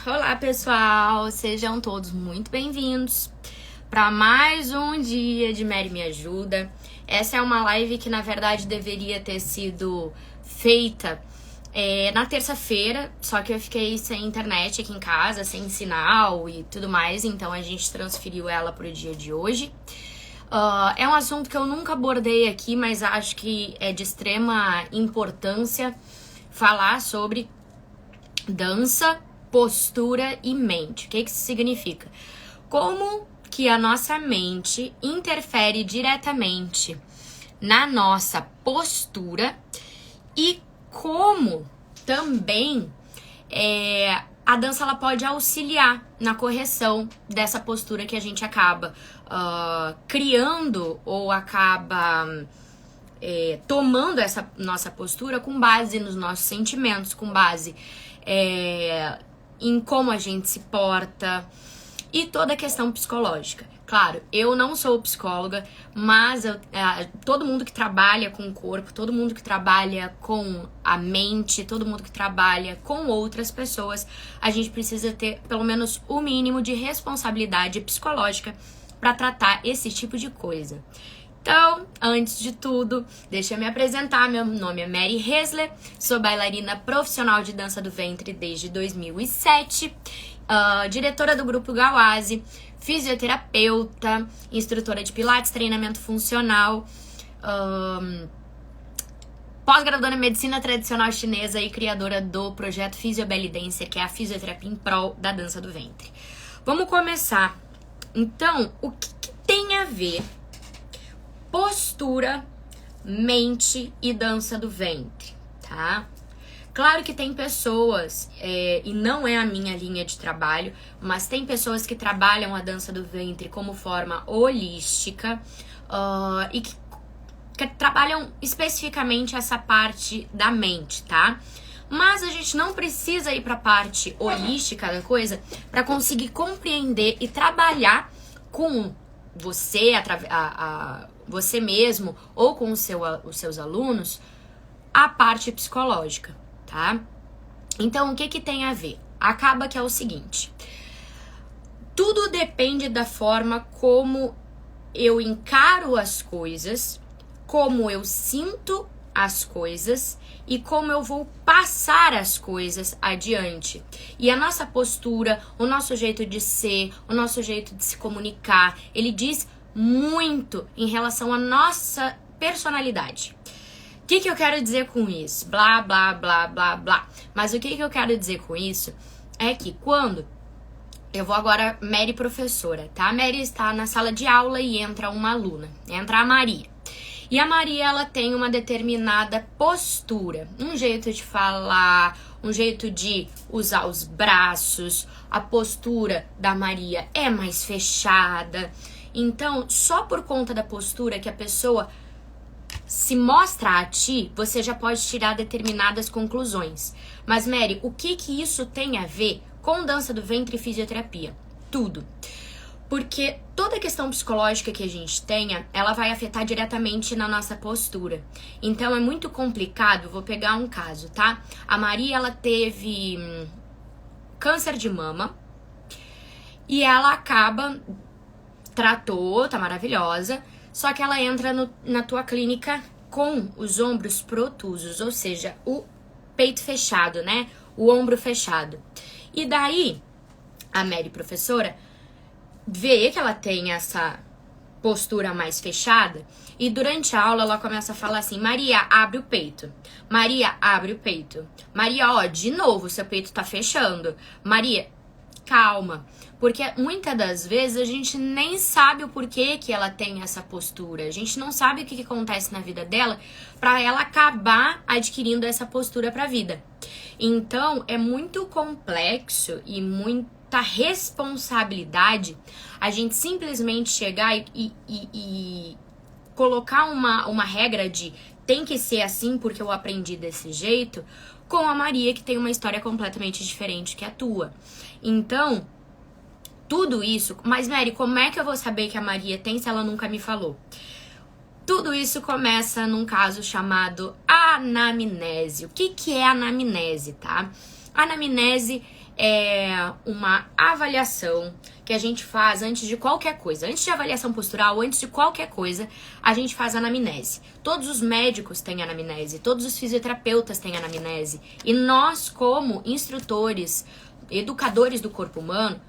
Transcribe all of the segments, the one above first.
Olá, pessoal! Sejam todos muito bem-vindos para mais um dia de Mary Me Ajuda. Essa é uma live que, na verdade, deveria ter sido feita na terça-feira, só que eu fiquei sem internet aqui em casa, sem sinal e tudo mais, então a gente transferiu ela para o dia de hoje. É um assunto que eu nunca abordei aqui, mas acho que é de extrema importância falar sobre dança, postura e mente. O que isso significa? Como que a nossa mente interfere diretamente na nossa postura e como também a dança ela pode auxiliar na correção dessa postura que a gente acaba criando ou acaba tomando essa nossa postura com base nos nossos sentimentos, com base em como a gente se porta e toda a questão psicológica. Claro, eu não sou psicóloga, mas todo mundo que trabalha com o corpo, todo mundo que trabalha com a mente, todo mundo que trabalha com outras pessoas, a gente precisa ter pelo menos o mínimo de responsabilidade psicológica para tratar esse tipo de coisa. Então, antes de tudo, deixa eu me apresentar. Meu nome é Mary Hesler, sou bailarina profissional de dança do ventre desde 2007, diretora do Grupo Gawase, fisioterapeuta, instrutora de pilates, treinamento funcional, pós-graduada em medicina tradicional chinesa e criadora do projeto Physiobelly Dancer, que é a fisioterapia em prol da dança do ventre. Vamos começar. Então, o que tem a ver postura, mente e dança do ventre, tá? Claro que tem pessoas, e não é a minha linha de trabalho, mas tem pessoas que trabalham a dança do ventre como forma holística e que trabalham especificamente essa parte da mente, tá? Mas a gente não precisa ir para a parte holística da coisa para conseguir compreender e trabalhar com você, você mesmo ou com os seus alunos, a parte psicológica, tá? Então, o que tem a ver? Acaba que é o seguinte: tudo depende da forma como eu encaro as coisas, como eu sinto as coisas e como eu vou passar as coisas adiante. E a nossa postura, o nosso jeito de ser, o nosso jeito de se comunicar, ele diz muito em relação à nossa personalidade. O que eu quero dizer com isso? Blá, blá, blá, blá, blá. Mas o que eu quero dizer com isso é que quando eu vou agora, Mary professora, tá? A Mary está na sala de aula e entra uma aluna, entra a Maria. E a Maria, ela tem uma determinada postura, um jeito de falar, um jeito de usar os braços. A postura da Maria é mais fechada. Então, só por conta da postura que a pessoa se mostra a ti, você já pode tirar determinadas conclusões. Mas, Mary, o que isso tem a ver com dança do ventre e fisioterapia? Tudo. Porque toda questão psicológica que a gente tenha, ela vai afetar diretamente na nossa postura. Então, é muito complicado. Vou pegar um caso, tá? A Maria, ela teve câncer de mama e ela tratou, tá maravilhosa, só que ela entra na tua clínica com os ombros protusos, ou seja, o peito fechado, né? O ombro fechado. E daí, a Mary professora vê que ela tem essa postura mais fechada e durante a aula ela começa a falar assim: Maria, abre o peito. Maria, abre o peito. Maria, ó, de novo, seu peito tá fechando. Maria, calma. Porque muitas das vezes a gente nem sabe o porquê que ela tem essa postura. A gente não sabe o que acontece na vida dela para ela acabar adquirindo essa postura pra vida. Então, é muito complexo e muita responsabilidade a gente simplesmente chegar e colocar uma regra de tem que ser assim porque eu aprendi desse jeito, com a Maria, que tem uma história completamente diferente que a tua. Então, tudo isso... Mas, Mary, como é que eu vou saber que a Maria tem se ela nunca me falou? Tudo isso começa num caso chamado anamnese. O que é anamnese, tá? Anamnese é uma avaliação que a gente faz antes de qualquer coisa. Antes de avaliação postural, antes de qualquer coisa, a gente faz anamnese. Todos os médicos têm anamnese, todos os fisioterapeutas têm anamnese. E nós, como instrutores, educadores do corpo humano,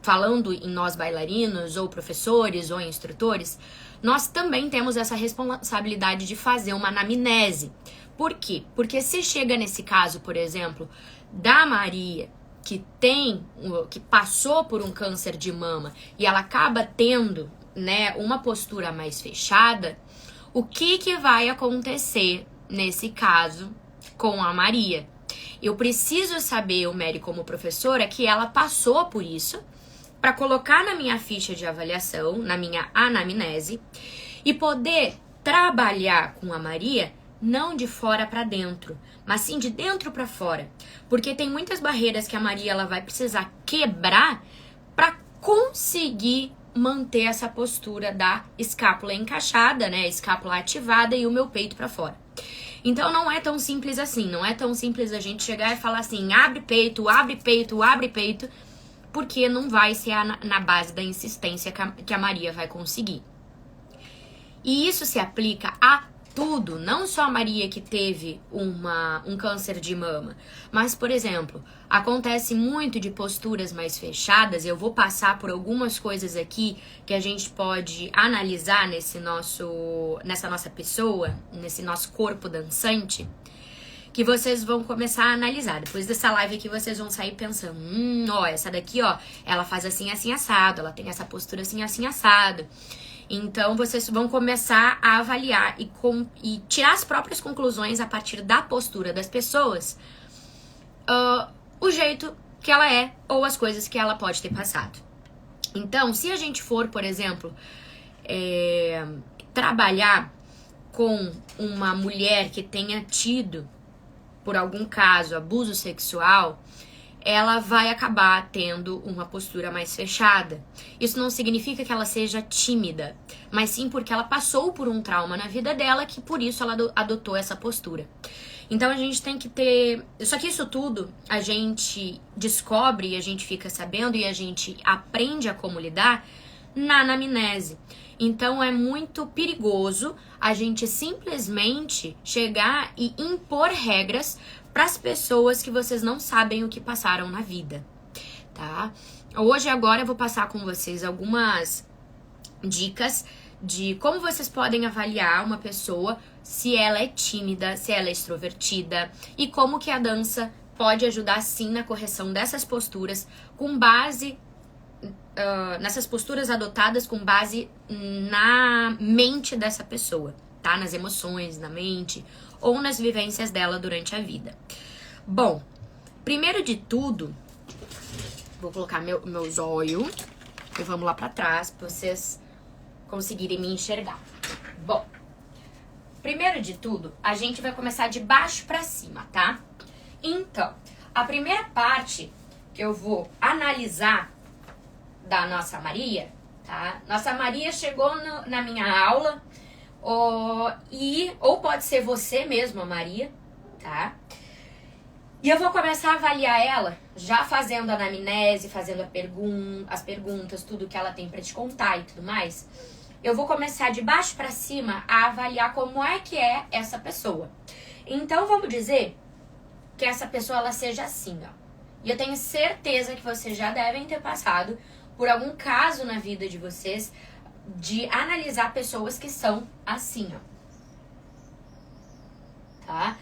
falando em nós bailarinos, ou professores, ou instrutores, nós também temos essa responsabilidade de fazer uma anamnese. Por quê? Porque se chega nesse caso, por exemplo, da Maria, que passou por um câncer de mama e ela acaba tendo, né, uma postura mais fechada, o que vai acontecer nesse caso com a Maria? Eu preciso saber, o Mary como professora, que ela passou por isso, para colocar na minha ficha de avaliação, na minha anamnese, e poder trabalhar com a Maria não de fora para dentro, mas sim de dentro para fora, porque tem muitas barreiras que a Maria ela vai precisar quebrar para conseguir manter essa postura da escápula encaixada, né, a escápula ativada e o meu peito para fora. Então não é tão simples assim, não é tão simples a gente chegar e falar assim, abre peito, abre peito, abre peito, porque não vai ser na base da insistência que a Maria vai conseguir. E isso se aplica a tudo, não só a Maria que teve um câncer de mama, mas, por exemplo, acontece muito de posturas mais fechadas. Eu vou passar por algumas coisas aqui que a gente pode analisar nessa nossa pessoa, nesse nosso corpo dançante, que vocês vão começar a analisar. Depois dessa live aqui, vocês vão sair pensando, ó, essa daqui, ó, ela faz assim, assim, assado, ela tem essa postura assim, assim, assado. Então, vocês vão começar a avaliar e tirar as próprias conclusões a partir da postura das pessoas, o jeito que ela é ou as coisas que ela pode ter passado. Então, se a gente for, por exemplo, trabalhar com uma mulher que tenha tido, por algum caso, abuso sexual, ela vai acabar tendo uma postura mais fechada. Isso não significa que ela seja tímida, mas sim porque ela passou por um trauma na vida dela, que por isso ela adotou essa postura. Então a gente tem que ter... Só que isso tudo a gente descobre e a gente fica sabendo e a gente aprende a como lidar na anamnese. Então é muito perigoso a gente simplesmente chegar e impor regras para as pessoas que vocês não sabem o que passaram na vida, tá? Hoje, agora, eu vou passar com vocês algumas dicas de como vocês podem avaliar uma pessoa, se ela é tímida, se ela é extrovertida, e como que a dança pode ajudar, sim, na correção dessas posturas, com base... nessas posturas adotadas com base na mente dessa pessoa, tá? Nas emoções, na mente ou nas vivências dela durante a vida. Bom, primeiro de tudo, vou colocar meus olhos e vamos lá pra trás pra vocês conseguirem me enxergar. Bom, primeiro de tudo, a gente vai começar de baixo pra cima, tá? Então, a primeira parte que eu vou analisar da nossa Maria, tá? Nossa Maria chegou na minha aula, ou pode ser você mesmo, a Maria, tá? E eu vou começar a avaliar ela, já fazendo a anamnese, fazendo as perguntas, tudo que ela tem pra te contar e tudo mais. Eu vou começar de baixo pra cima a avaliar como é que é essa pessoa. Então, vamos dizer que essa pessoa, ela seja assim, ó. E eu tenho certeza que vocês já devem ter passado por algum caso na vida de vocês de analisar pessoas que são assim, ó. Tá?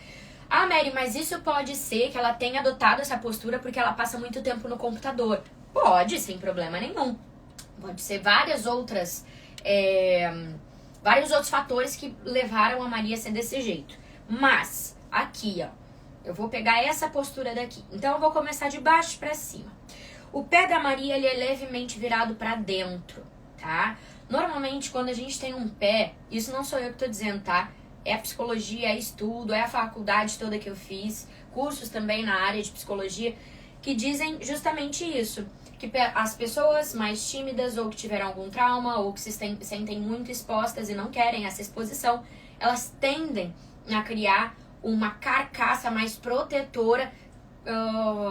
Ah, Mary, mas isso pode ser que ela tenha adotado essa postura porque ela passa muito tempo no computador. Pode, sem problema nenhum. Pode ser vários outros fatores que levaram a Maria a ser desse jeito. Mas, aqui, ó, eu vou pegar essa postura daqui. Então, eu vou começar de baixo pra cima. O pé da Maria, ele é levemente virado pra dentro, tá? Normalmente, quando a gente tem um pé, isso não sou eu que tô dizendo, tá? É a psicologia, é estudo, é a faculdade toda que eu fiz, cursos também na área de psicologia, que dizem justamente isso. Que as pessoas mais tímidas ou que tiveram algum trauma ou que se sentem muito expostas e não querem essa exposição, elas tendem a criar uma carcaça mais protetora,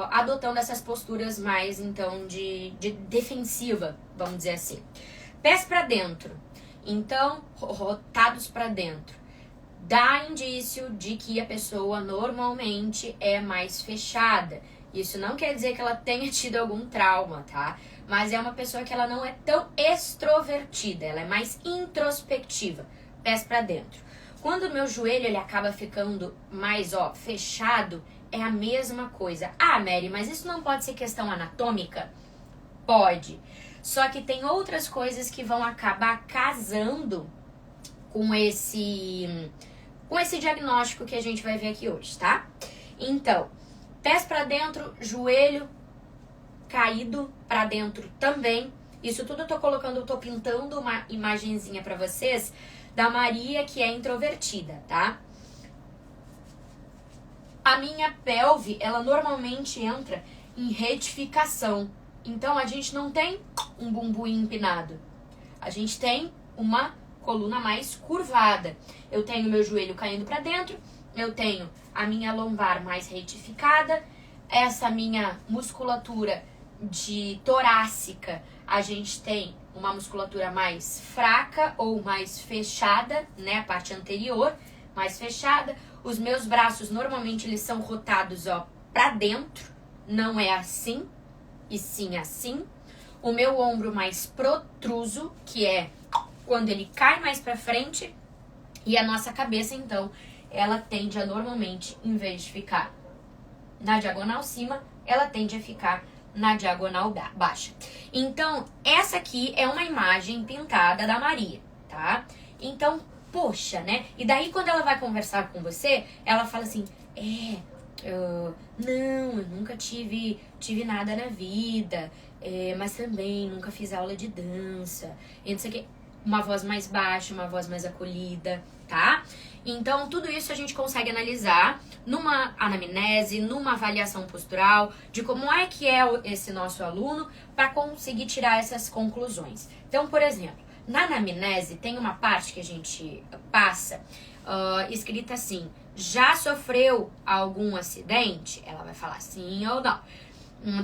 adotando essas posturas mais, então, de defensiva, vamos dizer assim. Pés para dentro, então, rotados para dentro, dá indício de que a pessoa normalmente é mais fechada. Isso não quer dizer que ela tenha tido algum trauma, tá? Mas é uma pessoa que ela não é tão extrovertida, ela é mais introspectiva, pés para dentro. Quando o meu joelho ele acaba ficando mais, fechado, é a mesma coisa. Ah, Mary, mas isso não pode ser questão anatômica? Pode. Só que tem outras coisas que vão acabar casando com esse diagnóstico que a gente vai ver aqui hoje, tá? Então, pés para dentro, joelho caído para dentro também. Isso tudo eu tô pintando uma imagenzinha para vocês da Maria, que é introvertida, tá? A minha pelve, ela normalmente entra em retificação. Então, a gente não tem um bumbum empinado. A gente tem uma coluna mais curvada. Eu tenho meu joelho caindo para dentro, eu tenho a minha lombar mais retificada, essa minha musculatura de torácica, a gente tem uma musculatura mais fraca ou mais fechada, né, a parte anterior mais fechada. Os meus braços normalmente eles são rotados, para dentro, não é assim, e sim assim. O meu ombro mais protruso, que é quando ele cai mais para frente, e a nossa cabeça, então, ela tende a normalmente, em vez de ficar na diagonal cima, ela tende a ficar na diagonal baixa. Então, essa aqui é uma imagem pintada da Maria, tá? Então, poxa, né? E daí, quando ela vai conversar com você, ela fala assim, não, eu nunca tive nada na vida, mas também nunca fiz aula de dança, e não sei o que. Uma voz mais baixa, uma voz mais acolhida, tá? Então, tudo isso a gente consegue analisar numa anamnese, numa avaliação postural, de como é que é esse nosso aluno, para conseguir tirar essas conclusões. Então, por exemplo, na anamnese tem uma parte que a gente passa, escrita assim, já sofreu algum acidente? Ela vai falar sim ou não.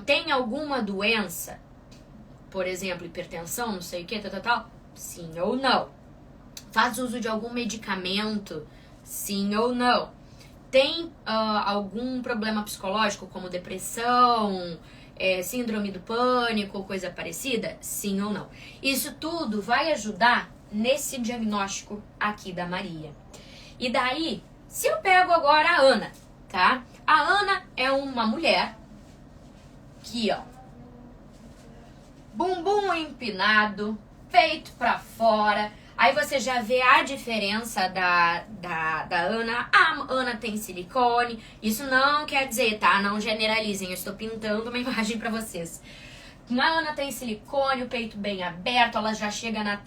Tem alguma doença? Por exemplo, hipertensão, não sei o que, tal. Sim ou não. Faz uso de algum medicamento? Sim ou não. Tem algum problema psicológico, como depressão, síndrome do pânico, coisa parecida? Sim ou não. Isso tudo vai ajudar nesse diagnóstico aqui da Maria. E daí, se eu pego agora a Ana, tá? A Ana é uma mulher que, bumbum empinado, peito pra fora. Aí você já vê a diferença da Ana. A Ana tem silicone. Isso não quer dizer, tá? Não generalizem. Eu estou pintando uma imagem pra vocês. A Ana tem silicone, o peito bem aberto. Ela já chega na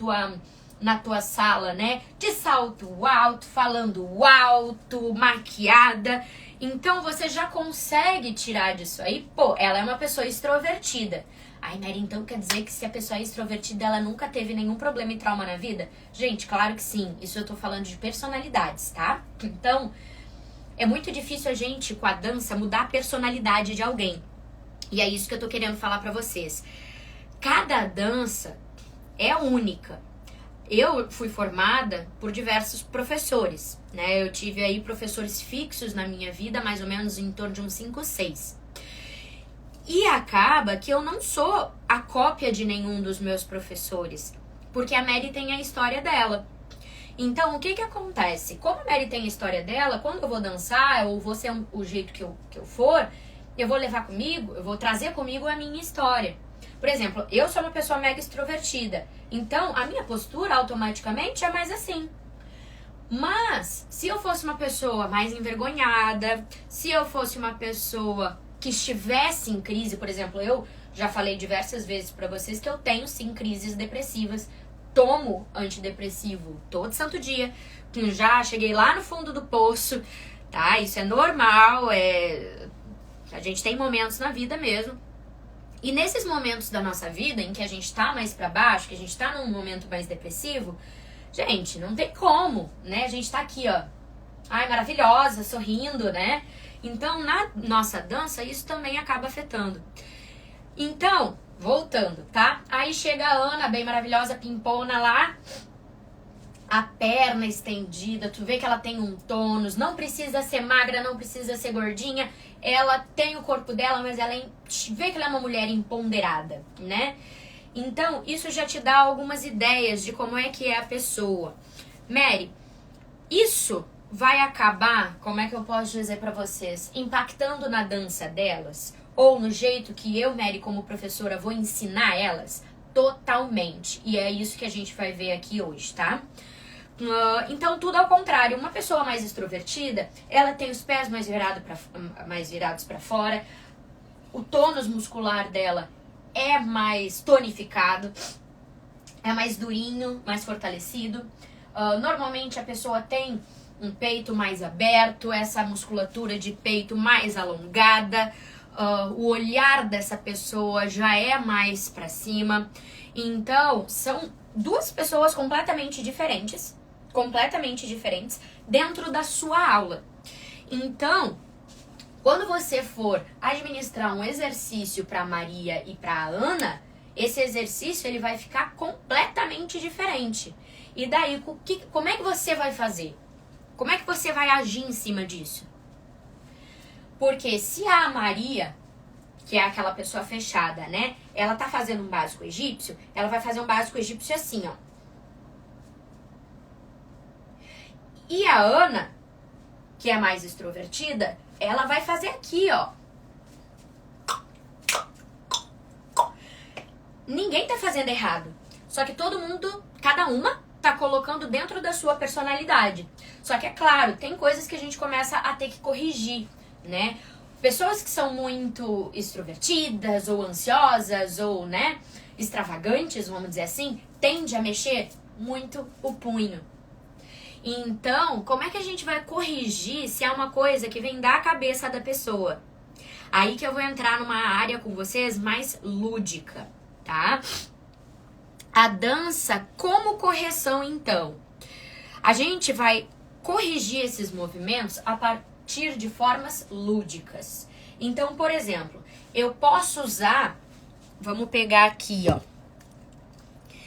tua sala, né? De salto alto, falando alto, maquiada. Então você já consegue tirar disso aí. Pô, ela é uma pessoa extrovertida. Ai, Mary, então quer dizer que se a pessoa é extrovertida, ela nunca teve nenhum problema e trauma na vida? Gente, claro que sim. Isso eu tô falando de personalidades, tá? Então, é muito difícil a gente, com a dança, mudar a personalidade de alguém. E é isso que eu tô querendo falar pra vocês. Cada dança é única. Eu fui formada por diversos professores, né? Eu tive aí professores fixos na minha vida, mais ou menos em torno de uns 5, 6. E acaba que eu não sou a cópia de nenhum dos meus professores, porque a Mary tem a história dela. Então, o que acontece? Como a Mary tem a história dela, quando eu vou dançar, ou vou ser o jeito que eu for, eu vou levar comigo, eu vou trazer comigo a minha história. Por exemplo, eu sou uma pessoa mega extrovertida, então a minha postura automaticamente é mais assim. Mas, se eu fosse uma pessoa mais envergonhada, se eu fosse uma pessoa que estivesse em crise, por exemplo, eu já falei diversas vezes pra vocês que eu tenho sim crises depressivas, tomo antidepressivo todo santo dia, já cheguei lá no fundo do poço, tá? Isso é normal, A gente tem momentos na vida mesmo. E nesses momentos da nossa vida em que a gente tá mais pra baixo, que a gente tá num momento mais depressivo, gente, não tem como, né? A gente tá aqui, ó, ai, maravilhosa, sorrindo, né? Então, na nossa dança, isso também acaba afetando. Então, voltando, tá? Aí chega a Ana, bem maravilhosa, pimpona lá, a perna estendida, tu vê que ela tem um tônus, não precisa ser magra, não precisa ser gordinha, ela tem o corpo dela, mas ela vê que ela é uma mulher empoderada, né? Então, isso já te dá algumas ideias de como é que é a pessoa. Mary, isso vai acabar, como é que eu posso dizer pra vocês, impactando na dança delas? Ou no jeito que eu, Mary, como professora, vou ensinar elas? Totalmente. E é isso que a gente vai ver aqui hoje, tá? Então, tudo ao contrário. Uma pessoa mais extrovertida, ela tem os pés mais virados para fora, o tônus muscular dela é mais tonificado, é mais durinho, mais fortalecido. Normalmente a pessoa tem um peito mais aberto, essa musculatura de peito mais alongada, o olhar dessa pessoa já é mais para cima. Então, são duas pessoas completamente diferentes dentro da sua aula. Então, quando você for administrar um exercício para Maria e para Ana, esse exercício ele vai ficar completamente diferente. E daí, como é que você vai fazer? Como é que você vai agir em cima disso? Porque se a Maria, que é aquela pessoa fechada, né? Ela tá fazendo um básico egípcio, ela vai fazer um básico egípcio assim, ó. E a Ana, que é mais extrovertida, ela vai fazer aqui, ó. Ninguém tá fazendo errado. Só que todo mundo, cada uma, tá colocando dentro da sua personalidade. Só que é claro, tem coisas que a gente começa a ter que corrigir, né? Pessoas que são muito extrovertidas, ou ansiosas, ou, né, extravagantes, vamos dizer assim, tende a mexer muito o punho. Então, como é que a gente vai corrigir se é uma coisa que vem da cabeça da pessoa? Aí que eu vou entrar numa área com vocês mais lúdica, tá? A dança como correção, então. A gente vai corrigir esses movimentos a partir de formas lúdicas. Então, por exemplo, eu posso usar... Vamos pegar aqui, ó.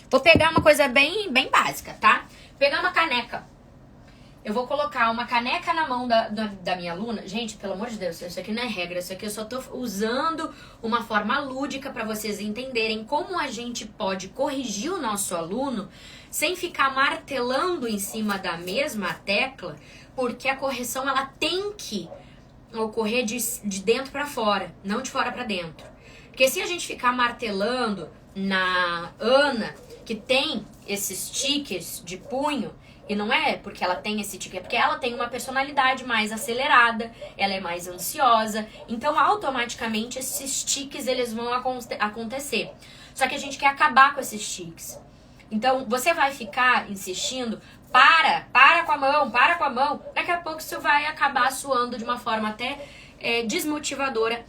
Vou pegar uma coisa bem básica, tá? Pegar uma caneca. Eu vou colocar uma caneca na mão da minha aluna. Gente, pelo amor de Deus, isso aqui não é regra. Isso aqui eu só tô usando uma forma lúdica para vocês entenderem como a gente pode corrigir o nosso aluno sem ficar martelando em cima da mesma tecla, porque a correção ela tem que ocorrer de dentro para fora, não de fora para dentro. Porque se a gente ficar martelando na Ana, que tem esses tiques de punho, e não é porque ela tem esse tique, é porque ela tem uma personalidade mais acelerada, ela é mais ansiosa, então automaticamente esses tiques eles vão acontecer. Só que a gente quer acabar com esses tiques. Então você vai ficar insistindo, para com a mão, daqui a pouco isso vai acabar soando de uma forma até desmotivadora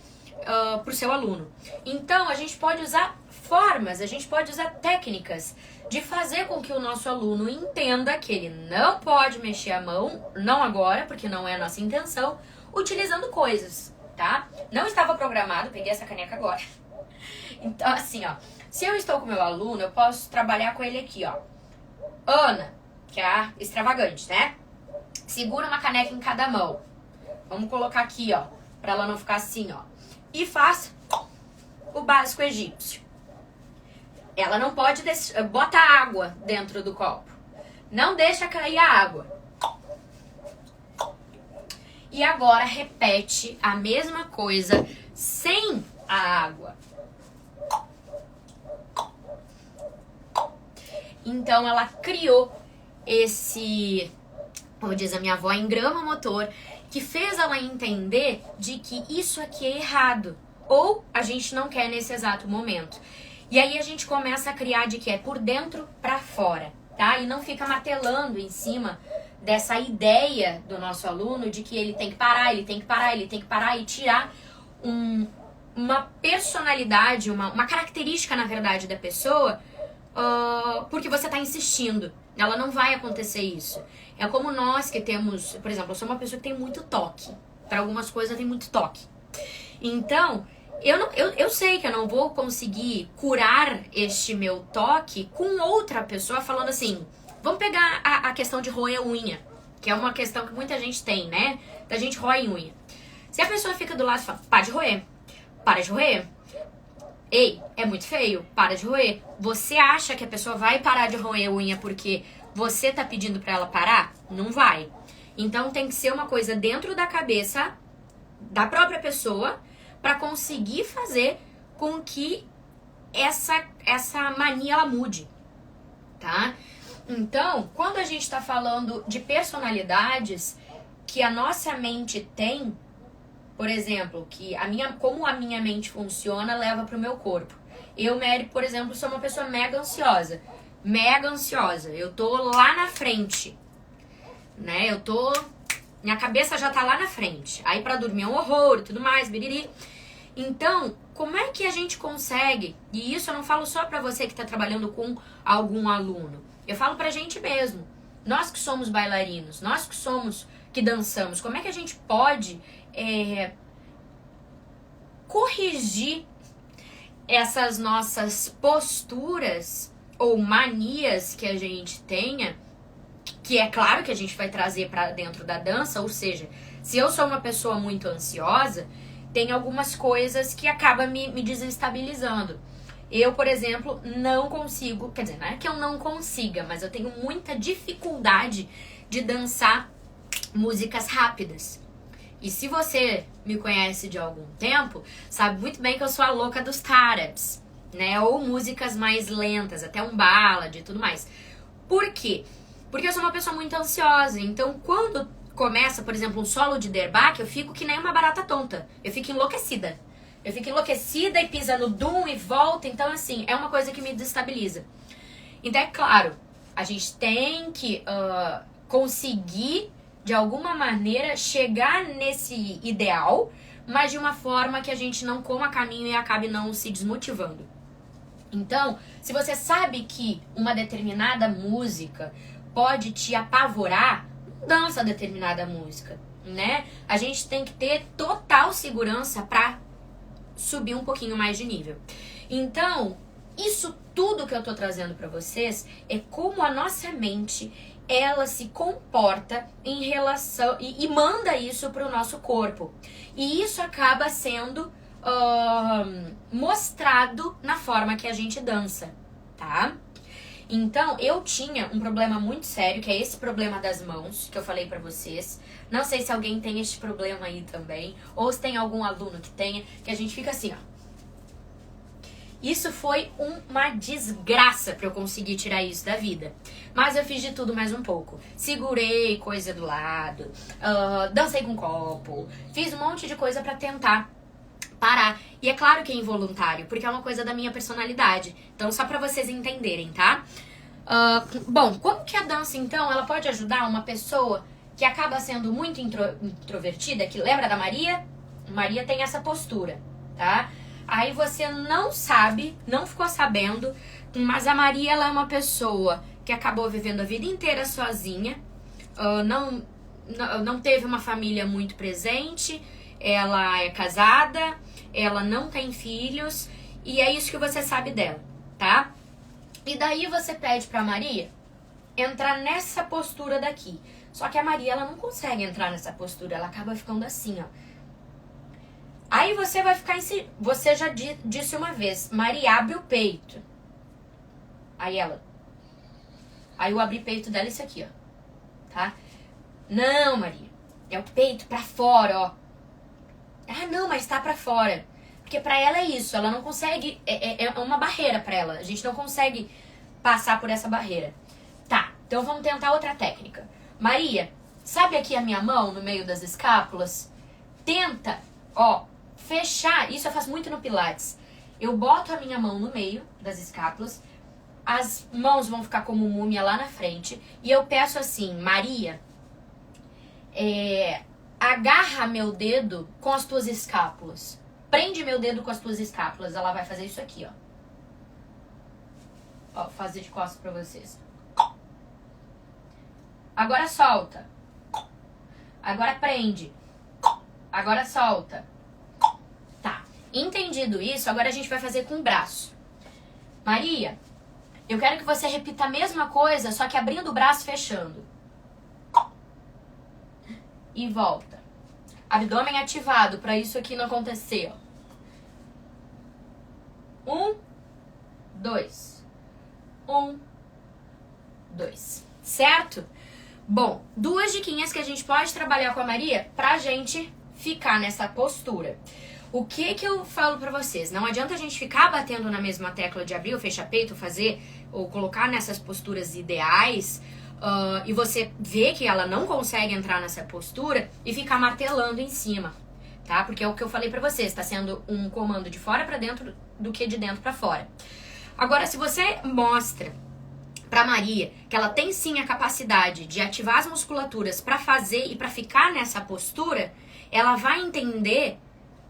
pro seu aluno. Então a gente pode usar formas, a gente pode usar técnicas de fazer com que o nosso aluno entenda que ele não pode mexer a mão, não agora, porque não é a nossa intenção, utilizando coisas, tá? Não estava programado, peguei essa caneca agora. Então, assim, ó, se eu estou com meu aluno, eu posso trabalhar com ele aqui, ó. Ana, que é a extravagante, né? Segura uma caneca em cada mão. Vamos colocar aqui, ó, pra ela não ficar assim, ó. E faz o básico egípcio. Ela não pode botar água dentro do copo. Não deixa cair a água. E agora repete a mesma coisa sem a água. Então ela criou esse, como diz a minha avó, engrama motor, que fez ela entender de que isso aqui é errado. Ou a gente não quer nesse exato momento. E aí a gente começa a criar de que é por dentro pra fora, tá? E não fica martelando em cima dessa ideia do nosso aluno de que ele tem que parar e tirar uma personalidade, uma característica, na verdade, da pessoa, porque você tá insistindo. Ela não vai acontecer isso. É como nós que temos, por exemplo, eu sou uma pessoa que tem muito toque. Para algumas coisas tem muito toque. Então, eu sei que eu não vou conseguir curar este meu toque com outra pessoa falando assim, vamos pegar a questão de roer unha, que é uma questão que muita gente tem, né? Da gente roer unha. Se a pessoa fica do lado e fala, para de roer, para de roer. Ei, é muito feio, para de roer. Você acha que a pessoa vai parar de roer unha porque você tá pedindo pra ela parar? Não vai. Então tem que ser uma coisa dentro da cabeça da própria pessoa pra conseguir fazer com que essa mania ela mude, tá? Então, quando a gente tá falando de personalidades que a nossa mente tem, por exemplo, que como a minha mente funciona leva pro meu corpo. Eu, Mary, por exemplo, sou uma pessoa mega ansiosa. Mega ansiosa. Eu tô lá na frente, né? Minha cabeça já tá lá na frente. Aí pra dormir é um horror e tudo mais, biriri. Então, como é que a gente consegue? E isso eu não falo só pra você que tá trabalhando com algum aluno. Eu falo pra gente mesmo. Nós que somos bailarinos, nós que dançamos, como é que a gente pode corrigir essas nossas posturas ou manias que a gente tenha, que é claro que a gente vai trazer para dentro da dança, ou seja, se eu sou uma pessoa muito ansiosa, tem algumas coisas que acabam me desestabilizando. Eu, por exemplo, não consigo, quer dizer, não é que eu não consiga, mas eu tenho muita dificuldade de dançar músicas rápidas. E se você me conhece de algum tempo, sabe muito bem que eu sou a louca dos taarabs, né? Ou músicas mais lentas, até um ballad e tudo mais. Por quê? Porque eu sou uma pessoa muito ansiosa. Então, quando começa, por exemplo, um solo de Derbach, eu fico que nem uma barata tonta. Eu fico enlouquecida. Eu fico enlouquecida e pisa no dum e volta. Então, assim, é uma coisa que me desestabiliza. Então, é claro, a gente tem que conseguir de alguma maneira chegar nesse ideal, mas de uma forma que a gente não coma caminho e acabe não se desmotivando. Então, se você sabe que uma determinada música pode te apavorar, dança determinada música, né? A gente tem que ter total segurança pra subir um pouquinho mais de nível. Então, isso tudo que eu tô trazendo pra vocês é como a nossa mente ela se comporta em relação e manda isso pro nosso corpo. E isso acaba sendo mostrado na forma que a gente dança, tá? Então, eu tinha um problema muito sério, que é esse problema das mãos, que eu falei pra vocês. Não sei se alguém tem esse problema aí também, ou se tem algum aluno que tenha, que a gente fica assim, ó. Isso foi uma desgraça pra eu conseguir tirar isso da vida. Mas eu fiz de tudo mais um pouco. Segurei coisa do lado, dancei com copo, fiz um monte de coisa pra tentar parar. E é claro que é involuntário, porque é uma coisa da minha personalidade. Então, só pra vocês entenderem, tá? Bom, como que a dança, então, ela pode ajudar uma pessoa que acaba sendo muito introvertida, que lembra da Maria? Maria tem essa postura, tá? Aí você não sabe, não ficou sabendo, mas a Maria, ela é uma pessoa que acabou vivendo a vida inteira sozinha, não teve uma família muito presente, ela é casada, ela não tem filhos, e é isso que você sabe dela, tá? E daí você pede pra Maria entrar nessa postura daqui. Só que a Maria, ela não consegue entrar nessa postura, ela acaba ficando assim, ó. Aí você vai ficar você já disse uma vez, Maria, abre o peito. Aí eu abri o peito dela, isso aqui, ó. Tá? Não, Maria, é o peito pra fora, ó. Ah, não, mas tá pra fora. Porque pra ela é isso, ela não consegue, é uma barreira pra ela. A gente não consegue passar por essa barreira. Tá, então vamos tentar outra técnica. Maria, sabe aqui a minha mão no meio das escápulas? Tenta, ó, fechar, isso eu faço muito no Pilates. Eu boto a minha mão no meio das escápulas, as mãos vão ficar como múmia lá na frente, e eu peço assim, Maria, agarra meu dedo com as tuas escápulas. prende meu dedo com as tuas escápulas. Ela vai fazer isso aqui, ó. Ó, vou fazer de costas pra vocês. Agora solta. Agora prende. Agora solta. Tá. Entendido isso, agora a gente vai fazer com o braço. Maria, eu quero que você repita a mesma coisa, só que abrindo o braço e fechando. E volta. Abdômen ativado, pra isso aqui não acontecer, ó. 1, 2. 1, 2. Certo? Bom, 2 diquinhas que a gente pode trabalhar com a Maria pra gente ficar nessa postura. O que eu falo pra vocês? Não adianta a gente ficar batendo na mesma tecla de abrir ou fechar peito, fazer ou colocar nessas posturas ideais e você vê que ela não consegue entrar nessa postura e ficar martelando em cima, tá? Porque é o que eu falei pra vocês, tá sendo um comando de fora pra dentro do que de dentro pra fora. Agora, se você mostra pra Maria que ela tem sim a capacidade de ativar as musculaturas pra fazer e pra ficar nessa postura, ela vai entender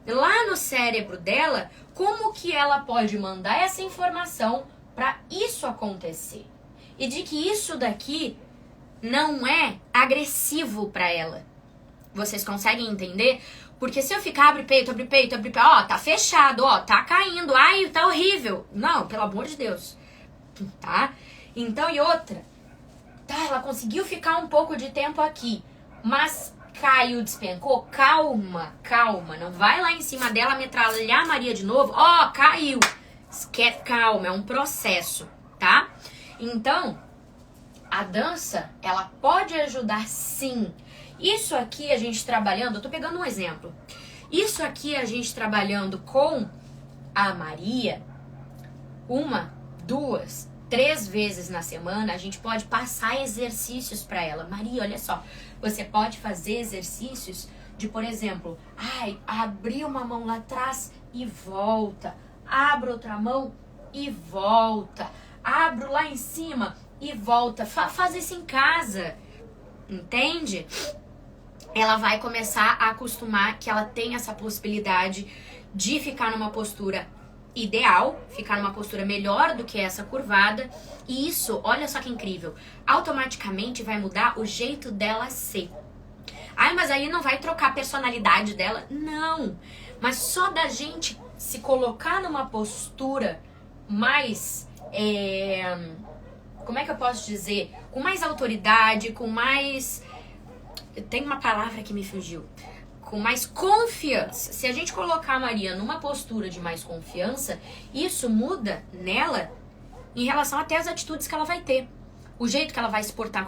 lá no cérebro dela como que ela pode mandar essa informação pra isso acontecer. E de que isso daqui não é agressivo pra ela. Vocês conseguem entender? Porque se eu ficar abre peito, ó, tá fechado, ó, tá caindo, ai, tá horrível. Não, pelo amor de Deus. Tá? Então, e outra. Tá, ela conseguiu ficar um pouco de tempo aqui, mas caiu, despencou. Calma, calma. Não vai lá em cima dela metralhar a Maria de novo. Ó, caiu. Calma, é um processo, tá? Então, a dança, ela pode ajudar sim. Isso aqui a gente trabalhando, eu tô pegando um exemplo. Isso aqui a gente trabalhando com a Maria, 1, 2, 3 vezes na semana, a gente pode passar exercícios pra ela. Maria, olha só, você pode fazer exercícios de, por exemplo, abrir uma mão lá atrás e volta. Abro outra mão e volta. Abro lá em cima e volta. Faz isso em casa, entende? Ela vai começar a acostumar que ela tem essa possibilidade de ficar numa postura ideal, ficar numa postura melhor do que essa curvada. E isso, olha só que incrível, automaticamente vai mudar o jeito dela ser. Ai, mas aí não vai trocar a personalidade dela? Não, mas só da gente se colocar numa postura mais, como é que eu posso dizer? Com mais autoridade, com mais... Tem uma palavra que me fugiu. Com mais confiança. Se a gente colocar a Maria numa postura de mais confiança, isso muda nela em relação até às atitudes que ela vai ter. O jeito que ela vai se portar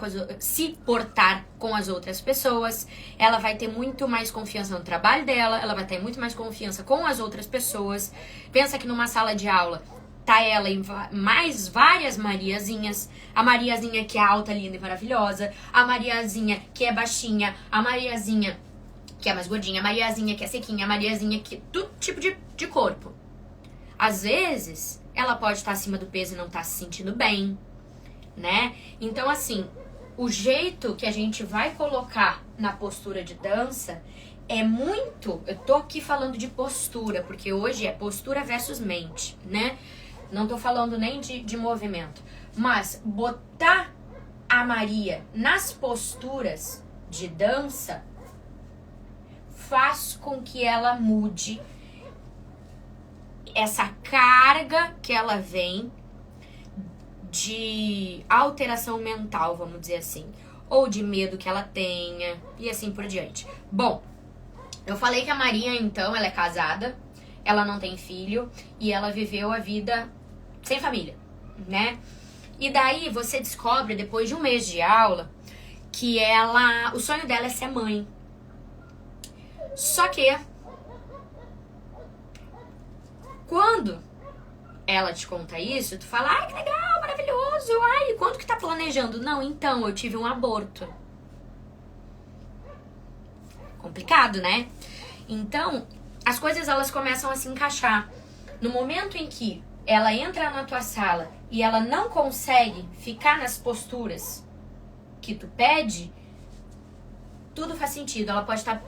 com as outras pessoas. Ela vai ter muito mais confiança no trabalho dela. Ela vai ter muito mais confiança com as outras pessoas. Pensa que numa sala de aula tá ela em mais várias Mariazinhas. A Mariazinha que é alta, linda e maravilhosa. A Mariazinha que é baixinha. A Mariazinha que é mais gordinha. A Mariazinha que é sequinha. A Mariazinha que... Todo tipo de corpo. Às vezes, ela pode estar acima do peso e não estar se sentindo bem, né? Então, assim, o jeito que a gente vai colocar na postura de dança é muito... Eu tô aqui falando de postura, porque hoje é postura versus mente, né? Não tô falando nem de movimento. Mas botar a Maria nas posturas de dança faz com que ela mude essa carga que ela vem de alteração mental, vamos dizer assim. Ou de medo que ela tenha e assim por diante. Bom, eu falei que a Maria, então, ela é casada, ela não tem filho e ela viveu a vida sem família, né? E daí você descobre, depois de um mês de aula, que o sonho dela é ser mãe. Só que, quando ela te conta isso, tu fala, ai, que legal, maravilhoso, ai, quanto que tá planejando? Não, então, eu tive um aborto. Complicado, né? Então, as coisas, elas começam a se encaixar. No momento em que ela entra na tua sala e ela não consegue ficar nas posturas que tu pede, tudo faz sentido. Ela pode estar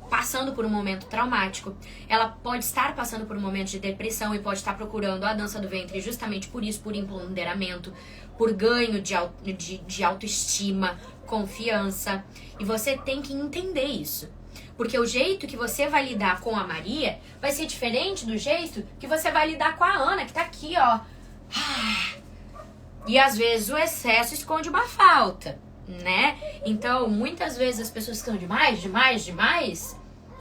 passando por um momento traumático, ela pode estar passando por um momento de depressão e pode estar procurando a dança do ventre justamente por isso, por empoderamento, por ganho de autoestima, confiança. E você tem que entender isso. Porque o jeito que você vai lidar com a Maria vai ser diferente do jeito que você vai lidar com a Ana, que tá aqui, ó. E às vezes o excesso esconde uma falta, né? Então, muitas vezes as pessoas que são demais,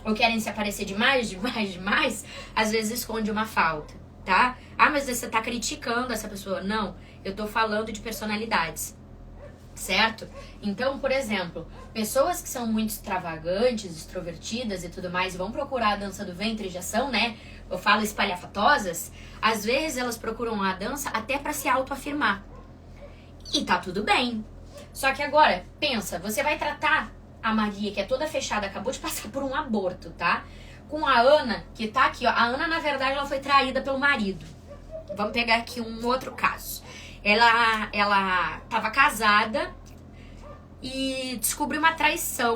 ou querem se aparecer demais, às vezes esconde uma falta, tá? Ah, mas você tá criticando essa pessoa. Não, eu tô falando de personalidades, certo? Então, por exemplo, pessoas que são muito extravagantes, extrovertidas e tudo mais, vão procurar a dança do ventre, já são, né? Eu falo espalhafatosas. Às vezes elas procuram a dança até pra se autoafirmar. E tá tudo bem. Só que agora, pensa, você vai tratar a Maria, que é toda fechada, acabou de passar por um aborto, tá? Com a Ana, que tá aqui, ó. A Ana, na verdade, ela foi traída pelo marido. Vamos pegar aqui um outro caso. Ela tava casada e descobriu uma traição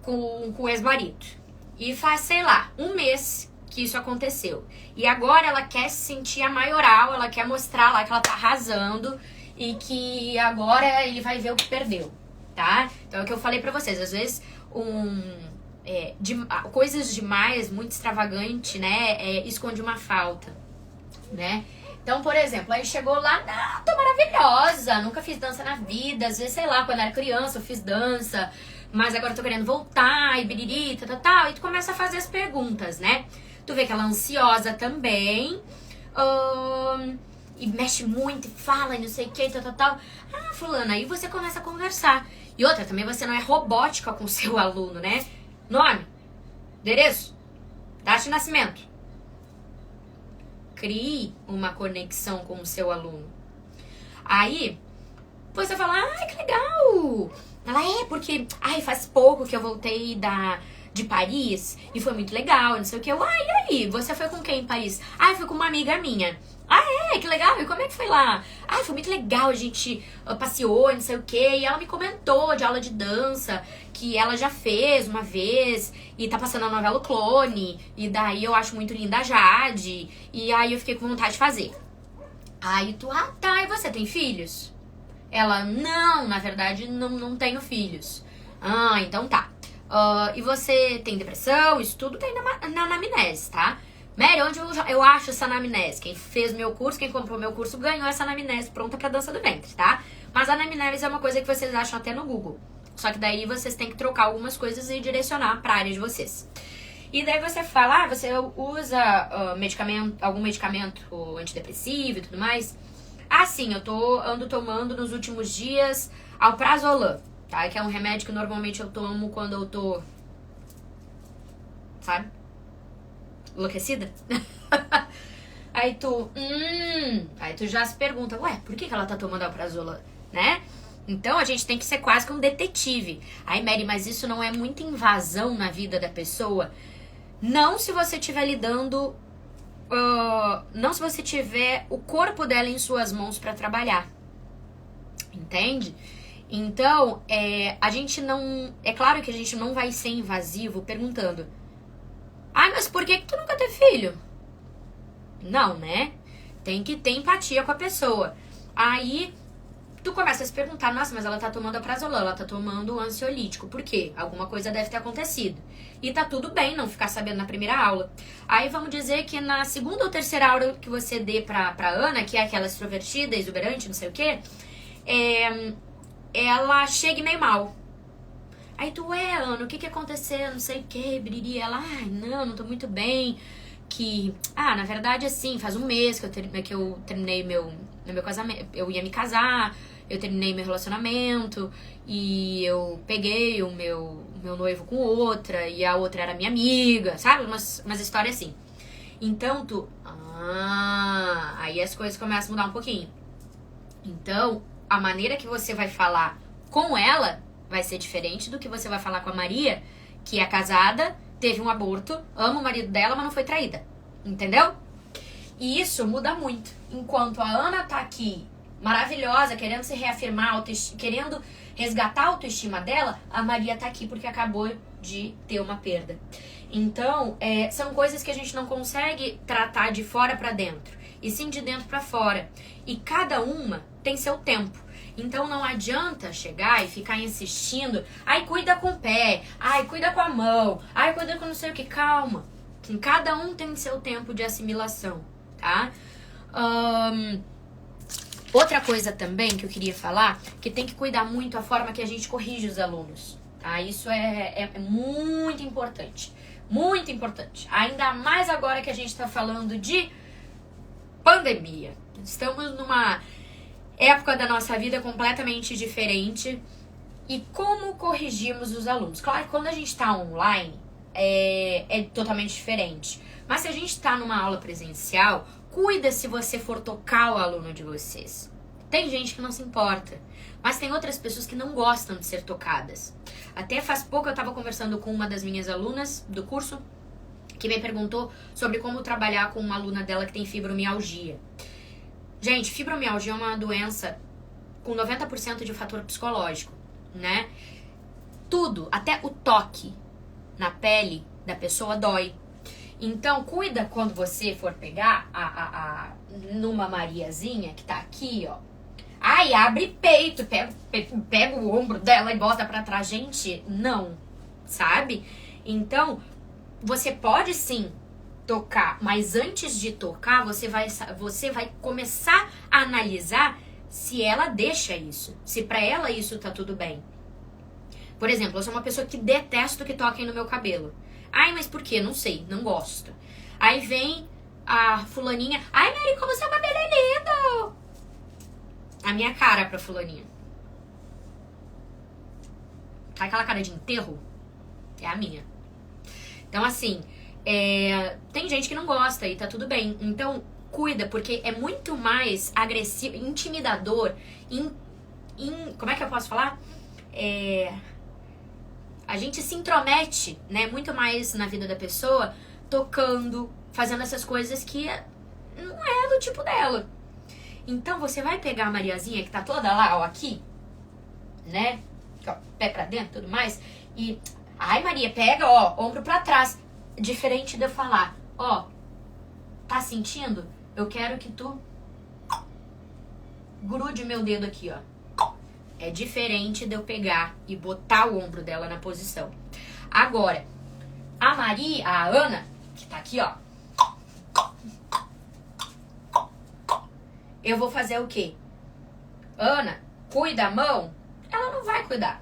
com o ex-marido. E faz, sei lá, um mês que isso aconteceu. E agora ela quer se sentir a maioral, ela quer mostrar lá que ela tá arrasando e que agora ele vai ver o que perdeu, tá? Então é o que eu falei pra vocês, às vezes coisas demais, muito extravagante, né, esconde uma falta, né? Então, por exemplo, aí chegou lá, não, tô maravilhosa, nunca fiz dança na vida, às vezes, sei lá, quando era criança eu fiz dança, mas agora eu tô querendo voltar, e biriri, tal, e tu começa a fazer as perguntas, né? Tu vê que ela é ansiosa também, e mexe muito, e fala, e não sei o que, tal. Ah, fulana, aí você começa a conversar. E outra, também você não é robótica com o seu aluno, né? Nome, endereço, data de nascimento. Crie uma conexão com o seu aluno. Aí, você fala, ai, que legal. Ela porque, faz pouco que eu voltei de Paris e foi muito legal, não sei o que. E aí, você foi com quem em Paris? Eu fui com uma amiga minha. Que legal, e como é que foi lá? Foi muito legal, a gente passeou, não sei o que. E ela me comentou de aula de dança, que ela já fez uma vez, e tá passando a novela O Clone, e daí eu acho muito linda a Jade, e aí eu fiquei com vontade de fazer. Aí tu, tá, e você tem filhos? Ela, não, na verdade não tenho filhos. Então tá. E você tem depressão? Isso tudo tem na anamnese, tá? Mary, onde eu acho essa anamnese? Quem fez meu curso, quem comprou meu curso, ganhou essa anamnese pronta pra dança do ventre, tá? Mas a anamnese é uma coisa que vocês acham até no Google. Só que daí vocês têm que trocar algumas coisas e direcionar pra área de vocês. E daí você fala, você usa algum medicamento antidepressivo e tudo mais? Sim, eu ando tomando nos últimos dias alprazolam, tá? Que é um remédio que normalmente eu tomo quando eu tô, sabe? Enlouquecida? Aí tu já se pergunta, por que ela tá tomando alprazolam, né? Então a gente tem que ser quase que um detetive. Mary, mas isso não é muita invasão na vida da pessoa? Não se você estiver lidando, não se você tiver o corpo dela em suas mãos pra trabalhar. Entende? Então, a gente não... É claro que a gente não vai ser invasivo perguntando, mas por que tu nunca teve filho? Não, né? Tem que ter empatia com a pessoa. Aí, tu começa a se perguntar, nossa, mas ela tá tomando alprazolam, ela tá tomando ansiolítico. Por quê? Alguma coisa deve ter acontecido. E tá tudo bem não ficar sabendo na primeira aula. Aí vamos dizer que na segunda ou terceira aula que você dê pra Ana, que é aquela extrovertida, exuberante, não sei o quê, ela chegue meio mal. Aí tu, Ana, o que aconteceu? Não sei o que, biriri. Ela, não tô muito bem. Que, na verdade, assim, faz um mês que eu terminei meu casamento. Eu ia me casar, eu terminei meu relacionamento. E eu peguei o meu noivo com outra. E a outra era minha amiga, sabe? Umas histórias assim. Então tu, aí as coisas começam a mudar um pouquinho. Então, a maneira que você vai falar com ela vai ser diferente do que você vai falar com a Maria, que é casada, teve um aborto, ama o marido dela, mas não foi traída. Entendeu? E isso muda muito. Enquanto a Ana tá aqui, maravilhosa, querendo se reafirmar, querendo resgatar a autoestima dela, a Maria tá aqui porque acabou de ter uma perda. Então, são coisas que a gente não consegue tratar de fora para dentro, e sim de dentro para fora. E cada uma tem seu tempo. Então não adianta chegar e ficar insistindo, ai, cuida com o pé, ai, cuida com a mão, ai, cuida com não sei o que. Calma. Cada um tem seu tempo de assimilação, tá? Outra coisa também que eu queria falar, que tem que cuidar muito a forma que a gente corrige os alunos, tá? Isso é muito importante. Muito importante. Ainda mais agora que a gente tá falando de pandemia. Estamos numa época da nossa vida completamente diferente. E como corrigimos os alunos? Claro que quando a gente tá online, é totalmente diferente. Mas se a gente tá numa aula presencial, cuida se você for tocar o aluno de vocês. Tem gente que não se importa, mas tem outras pessoas que não gostam de ser tocadas. Até faz pouco eu tava conversando com uma das minhas alunas do curso, que me perguntou sobre como trabalhar com uma aluna dela que tem fibromialgia. Gente, fibromialgia é uma doença com 90% de fator psicológico, né? Tudo, até o toque na pele da pessoa dói. Então, cuida quando você for pegar numa Mariazinha que tá aqui, ó. Ai, abre peito, pega o ombro dela e bota pra trás. Gente, não, sabe? Então, você pode sim tocar, mas antes de tocar, você vai começar a analisar se ela deixa isso, se pra ela isso tá tudo bem. Por exemplo, eu sou uma pessoa que detesto que toquem no meu cabelo. Ai, mas por quê? Não sei, não gosto. Aí vem a fulaninha, ai, Mary, como seu cabelo é lindo! A minha cara pra fulaninha. Tá aquela cara de enterro? É a minha. Então, assim, tem gente que não gosta e tá tudo bem. Então, cuida, porque é muito mais agressivo, intimidador, como é que eu posso falar? A gente se intromete, né, muito mais na vida da pessoa, tocando, fazendo essas coisas que não é do tipo dela. Então, você vai pegar a Mariazinha, que tá toda lá, ó, aqui, né, ó, pé pra dentro e tudo mais, e, ai, Maria, pega, ó, ombro pra trás. Diferente de eu falar, ó, tá sentindo? Eu quero que tu grude meu dedo aqui, ó. É diferente de eu pegar e botar o ombro dela na posição. Agora, a Ana, que tá aqui, ó. Eu vou fazer o quê? Ana, cuida a mão? Ela não vai cuidar.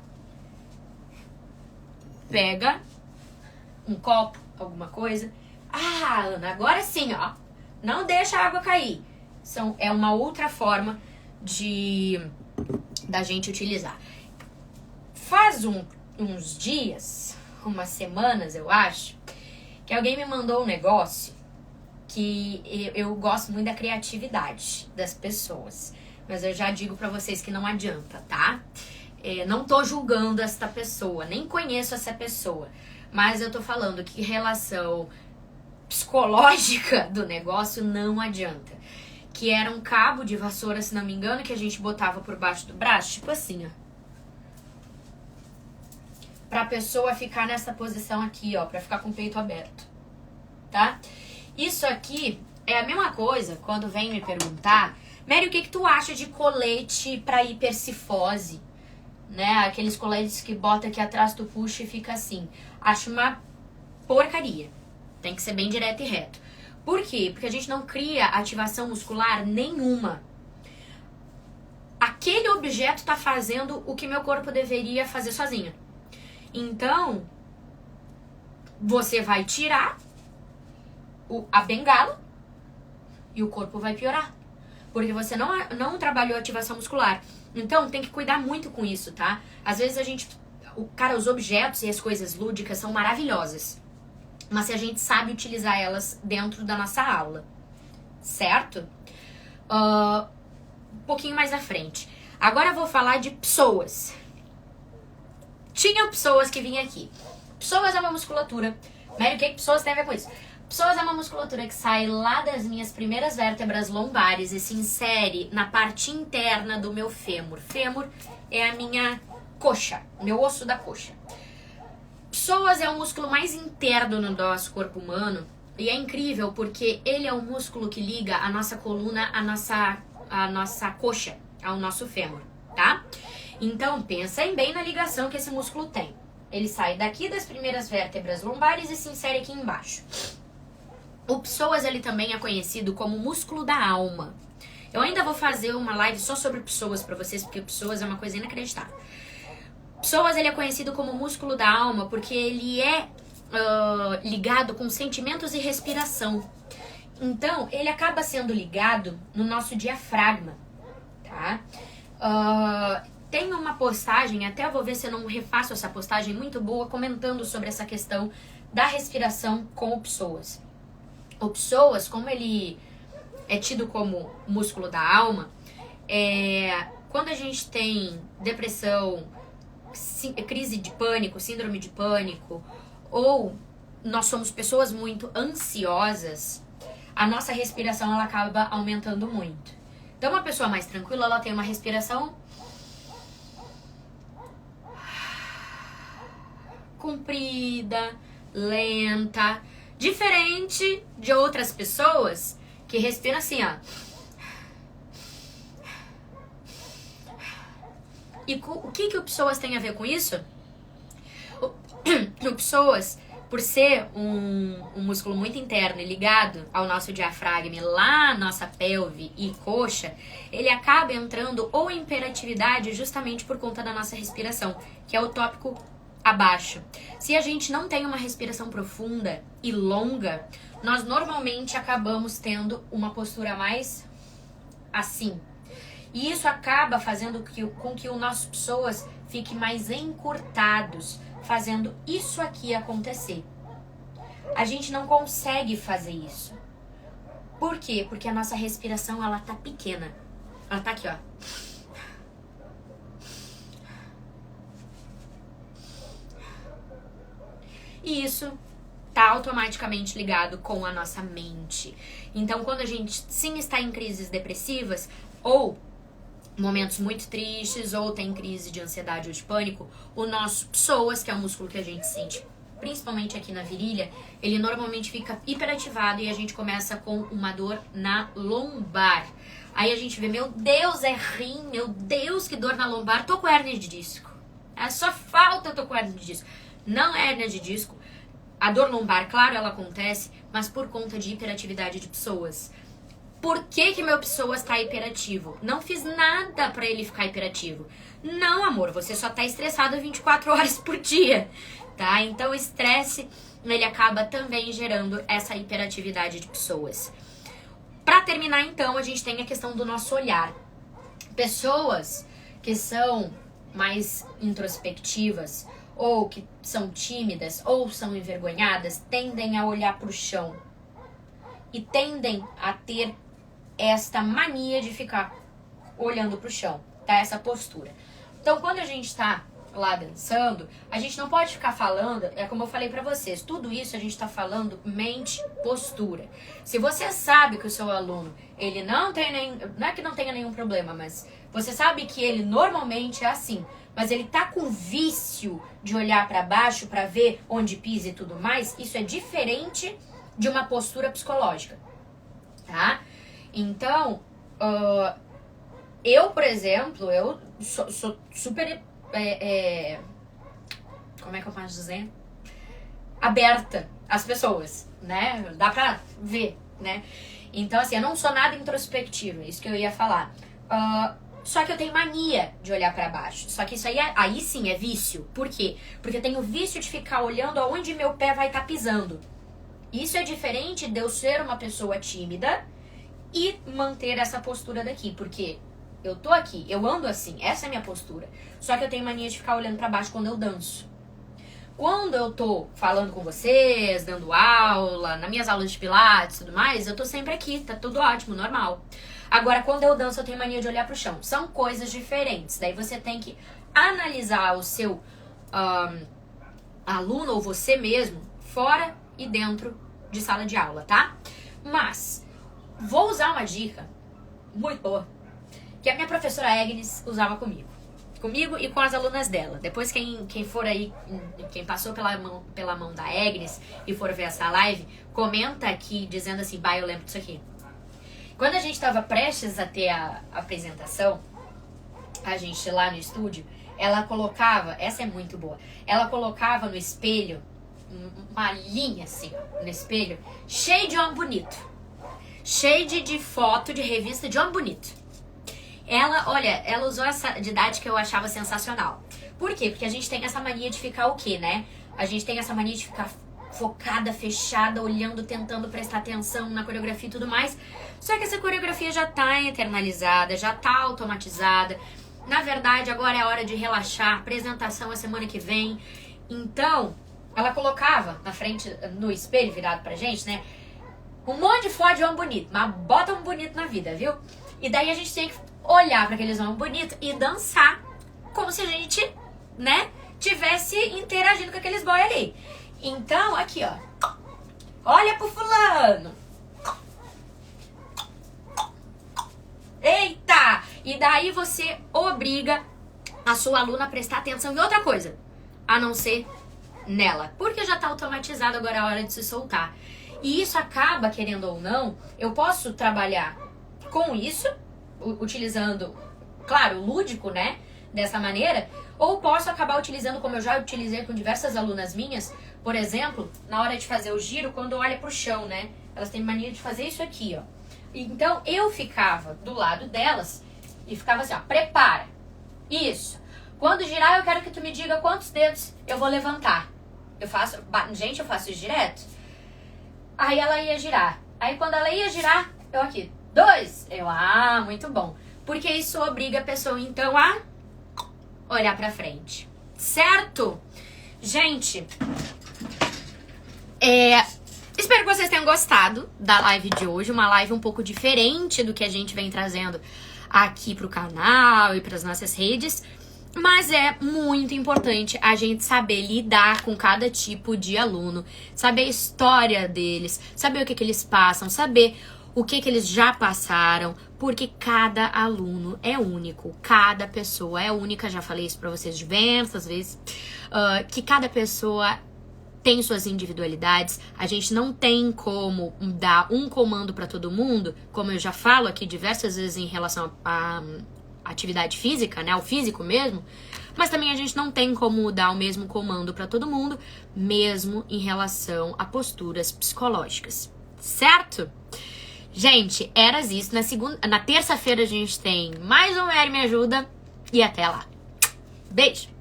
Pega um copo, alguma coisa. Ah, Ana, agora sim, ó. Não deixa a água cair. É uma outra forma da gente utilizar. Faz uns dias, umas semanas, eu acho, que alguém me mandou um negócio que eu gosto muito da criatividade das pessoas. Mas eu já digo pra vocês que não adianta, tá? Não tô julgando esta pessoa, nem conheço essa pessoa. Mas eu tô falando que relação psicológica do negócio não adianta. Que era um cabo de vassoura, se não me engano, que a gente botava por baixo do braço, tipo assim, ó. Pra pessoa ficar nessa posição aqui, ó, pra ficar com o peito aberto, tá? Isso aqui é a mesma coisa quando vem me perguntar, Mary, o que tu acha de colete pra hipercifose? Né? Aqueles coletes que bota aqui atrás, tu puxa e fica assim. Acho uma porcaria. Tem que ser bem direto e reto. Por quê? Porque a gente não cria ativação muscular nenhuma. Aquele objeto tá fazendo o que meu corpo deveria fazer sozinho. Então, você vai tirar a bengala e o corpo vai piorar. Porque você não trabalhou ativação muscular. Então, tem que cuidar muito com isso, tá? Às vezes os objetos e as coisas lúdicas são maravilhosas. Mas se a gente sabe utilizar elas dentro da nossa aula, certo? Um pouquinho mais à frente. Agora eu vou falar de pessoas. Tinha pessoas que vinham aqui. Pessoas é uma musculatura. Mary, o que pessoas têm a ver com isso? Pessoas é uma musculatura que sai lá das minhas primeiras vértebras lombares e se insere na parte interna do meu fêmur. Fêmur é a minha coxa, meu osso da coxa. Psoas é o músculo mais interno no nosso corpo humano e é incrível porque ele é o músculo que liga a nossa coluna a nossa coxa, ao nosso fêmur, tá? Então, pensem bem na ligação que esse músculo tem. Ele sai daqui das primeiras vértebras lombares e se insere aqui embaixo. O psoas, ele também é conhecido como músculo da alma. Eu ainda vou fazer uma live só sobre psoas pra vocês, porque psoas é uma coisa inacreditável. Psoas, ele é conhecido como músculo da alma porque ele é ligado com sentimentos e respiração. Então, ele acaba sendo ligado no nosso diafragma, tá? Tem uma postagem, até eu vou ver se eu não refaço essa postagem muito boa, comentando sobre essa questão da respiração com o psoas. O psoas, como ele é tido como músculo da alma, quando a gente tem depressão, crise de pânico, síndrome de pânico, ou nós somos pessoas muito ansiosas, a nossa respiração ela acaba aumentando muito. Então, uma pessoa mais tranquila, ela tem uma respiração comprida, lenta, diferente de outras pessoas que respiram assim, ó. E o que o psoas tem a ver com isso? O psoas, por ser um músculo muito interno e ligado ao nosso diafragma, lá nossa pelve e coxa, ele acaba entrando ou em hiperatividade justamente por conta da nossa respiração, que é o tópico abaixo. Se a gente não tem uma respiração profunda e longa, nós normalmente acabamos tendo uma postura mais assim. E isso acaba fazendo com que o nosso psoas fique mais encurtados, fazendo isso aqui acontecer. A gente não consegue fazer isso. Por quê? Porque a nossa respiração, ela tá pequena. Ela tá aqui, ó. E isso tá automaticamente ligado com a nossa mente. Então, quando a gente sim está em crises depressivas, ou momentos muito tristes, ou tem crise de ansiedade ou de pânico, o nosso psoas, que é o músculo que a gente sente, principalmente aqui na virilha, ele normalmente fica hiperativado e a gente começa com uma dor na lombar. Aí a gente vê, meu Deus, é rim, meu Deus, que dor na lombar, tô com hérnia de disco. É só falta eu tô com hérnia de disco. Não é hérnia de disco. A dor lombar, claro, ela acontece, mas por conta de hiperatividade de psoas. Por que meu psoas tá hiperativo? Não fiz nada pra ele ficar hiperativo. Não, amor, você só tá estressado 24 horas por dia, tá? Então o estresse, ele acaba também gerando essa hiperatividade de psoas. Pra terminar, então, a gente tem a questão do nosso olhar. Pessoas que são mais introspectivas, ou que são tímidas, ou são envergonhadas, tendem a olhar pro chão. E tendem a ter esta mania de ficar olhando pro chão, tá? Essa postura. Então, quando a gente tá lá dançando, a gente não pode ficar falando, é como eu falei pra vocês, tudo isso a gente tá falando mente, postura. Se você sabe que o seu aluno, ele não é que não tenha nenhum problema, mas você sabe que ele normalmente é assim, mas ele tá com vício de olhar pra baixo pra ver onde pisa e tudo mais, isso é diferente de uma postura psicológica, tá? Então, eu, por exemplo, eu sou super, como é que eu posso dizer? Aberta às pessoas, né? Dá pra ver, né? Então, assim, eu não sou nada introspectiva, isso que eu ia falar. Só que eu tenho mania de olhar pra baixo. Só que isso aí sim é vício. Por quê? Porque eu tenho vício de ficar olhando aonde meu pé vai estar pisando. Isso é diferente de eu ser uma pessoa tímida e manter essa postura daqui. Porque eu tô aqui, eu ando assim, essa é a minha postura. Só que eu tenho mania de ficar olhando pra baixo quando eu danço. Quando eu tô falando com vocês, dando aula, nas minhas aulas de pilates e tudo mais, eu tô sempre aqui, tá tudo ótimo, normal. Agora, quando eu danço, eu tenho mania de olhar pro chão. São coisas diferentes. Daí você tem que analisar o seu aluno ou você mesmo fora e dentro de sala de aula, tá? Mas vou usar uma dica muito boa que a minha professora Agnes usava comigo. comigo e com as alunas dela. Depois quem for aí, quem passou pela mão da Agnes e for ver essa live, comenta aqui dizendo assim, bah, eu lembro disso aqui. Quando a gente estava prestes a ter a apresentação, a gente lá no estúdio, ela colocava, essa é muito boa, ela colocava no espelho, uma linha assim, no espelho, cheio de homem bonito. Cheio de foto de revista de homem bonito. Ela usou essa didática que eu achava sensacional. Por quê? Porque a gente tem essa mania de ficar o quê, né? A gente tem essa mania de ficar focada, fechada, olhando, tentando prestar atenção na coreografia e tudo mais. Só que essa coreografia já tá internalizada, já tá automatizada. Na verdade, agora é hora de relaxar. Apresentação a semana que vem. Então, ela colocava na frente, no espelho virado pra gente, né? Um monte de foto de homem bonito. Mas bota um bonito na vida, viu? E daí a gente tem que olhar para aqueles homens bonitos e dançar como se a gente, né, tivesse interagindo com aqueles boy ali. Então, aqui, ó. Olha pro fulano. Eita! E daí você obriga a sua aluna a prestar atenção em outra coisa, a não ser nela. Porque já tá automatizado, agora é a hora de se soltar. E isso acaba, querendo ou não, eu posso trabalhar com isso, utilizando, claro, lúdico, né, dessa maneira, ou posso acabar utilizando, como eu já utilizei com diversas alunas minhas, por exemplo, na hora de fazer o giro, quando olha pro chão, né, elas têm mania de fazer isso aqui, ó. Então, eu ficava do lado delas e ficava assim, ó, prepara, isso. Quando girar, eu quero que tu me diga quantos dedos eu vou levantar. Eu faço isso direto. Aí ela ia girar. Aí quando ela ia girar, eu aqui, 2. Muito bom. Porque isso obriga a pessoa, então, a olhar pra frente. Certo? Gente, espero que vocês tenham gostado da live de hoje. Uma live um pouco diferente do que a gente vem trazendo aqui pro canal e pras nossas redes. Mas é muito importante a gente saber lidar com cada tipo de aluno, saber a história deles, saber o que eles passam, saber o que eles já passaram, porque cada aluno é único, cada pessoa é única, já falei isso pra vocês diversas vezes, que cada pessoa tem suas individualidades, a gente não tem como dar um comando pra todo mundo, como eu já falo aqui diversas vezes em relação a atividade física, né, o físico mesmo, mas também a gente não tem como dar o mesmo comando para todo mundo, mesmo em relação a posturas psicológicas, certo? Gente, era isso. Na terça-feira a gente tem mais um Mary Me Ajuda e até lá. Beijo!